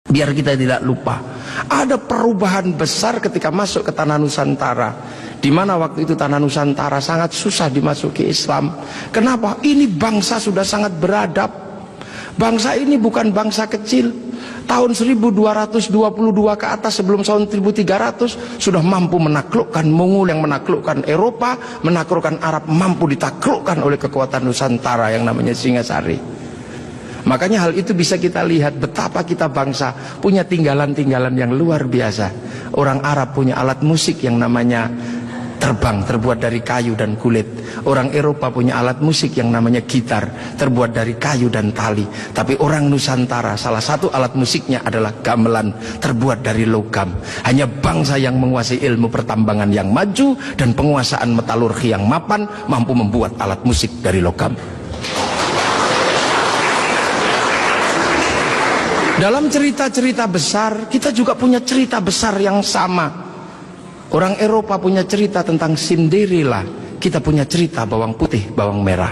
Biar kita tidak lupa, ada perubahan besar ketika masuk ke tanah Nusantara, di mana waktu itu tanah Nusantara sangat susah dimasuki Islam. Kenapa? Ini bangsa sudah sangat beradab. Bangsa ini bukan bangsa kecil. Tahun 1222 ke atas sebelum tahun 1300 sudah mampu menaklukkan Mongol yang menaklukkan Eropa, menaklukkan Arab, mampu ditaklukkan oleh kekuatan Nusantara yang namanya Singasari. Makanya hal itu bisa kita lihat betapa kita bangsa punya tinggalan-tinggalan yang luar biasa. Orang Arab punya alat musik yang namanya terbang, terbuat dari kayu dan kulit. Orang Eropa punya alat musik yang namanya gitar, terbuat dari kayu dan tali. Tapi orang Nusantara salah satu alat musiknya adalah gamelan, terbuat dari logam. Hanya bangsa yang menguasai ilmu pertambangan yang maju dan penguasaan metalurgi yang mapan mampu membuat alat musik dari logam. Dalam cerita-cerita besar, kita juga punya cerita besar yang sama. Orang Eropa punya cerita tentang Cinderella, kita punya cerita bawang putih, bawang merah.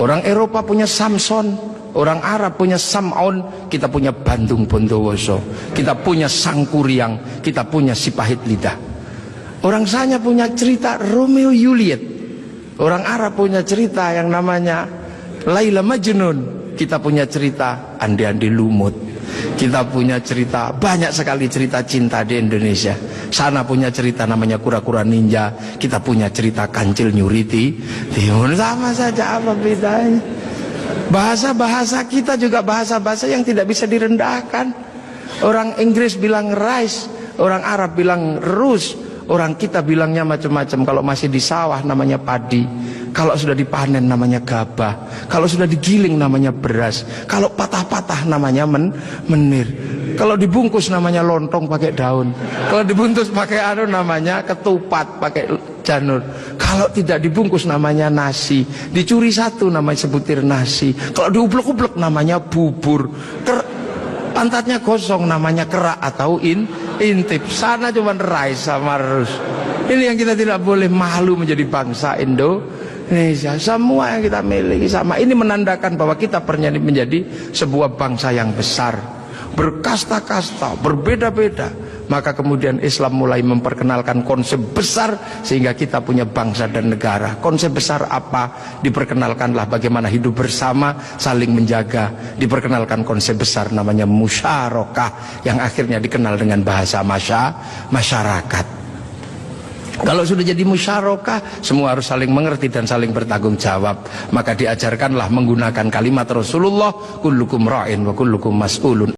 Orang Eropa punya Samson, orang Arab punya Sam'on, kita punya Bandung Bondowoso. Kita punya Sangkuriang, kita punya Sipahit Lidah. Orang Sanya punya cerita Romeo Juliet. Orang Arab punya cerita yang namanya Laila Majnun. Kita punya cerita Andi-Andi Lumut. Kita punya cerita, banyak sekali cerita cinta di Indonesia. Sana punya cerita namanya Kura-Kura Ninja. Kita punya cerita Kancil Nyuriti. Timun sama saja, apa bedanya? Bahasa-bahasa kita juga bahasa-bahasa yang tidak bisa direndahkan. Orang Inggris bilang rice, orang Arab bilang rus, orang kita bilangnya macam-macam. Kalau masih di sawah namanya padi, kalau sudah dipanen namanya gabah, kalau sudah digiling namanya beras, kalau patah-patah namanya menir, kalau dibungkus namanya lontong pakai daun, kalau dibungkus pakai namanya ketupat pakai janur, kalau tidak dibungkus namanya nasi, dicuri satu namanya sebutir nasi, kalau diublek-ublek namanya bubur, pantatnya kosong namanya kerak atau intip. Sana cuma rice sama rus. Ini yang kita tidak boleh malu menjadi bangsa Indonesia. Semua yang kita miliki sama. Ini menandakan bahwa kita pernah menjadi sebuah bangsa yang besar, berkasta-kasta, berbeda-beda. Maka kemudian Islam mulai memperkenalkan konsep besar sehingga kita punya bangsa dan negara. Konsep besar apa? Diperkenalkanlah bagaimana hidup bersama, saling menjaga. Diperkenalkan konsep besar namanya musyarakah yang akhirnya dikenal dengan bahasa masyarakat. Kalau sudah jadi musyarakah, semua harus saling mengerti dan saling bertanggung jawab. Maka diajarkanlah menggunakan kalimat Rasulullah, kullukum ra'in wa kullukum mas'ulun.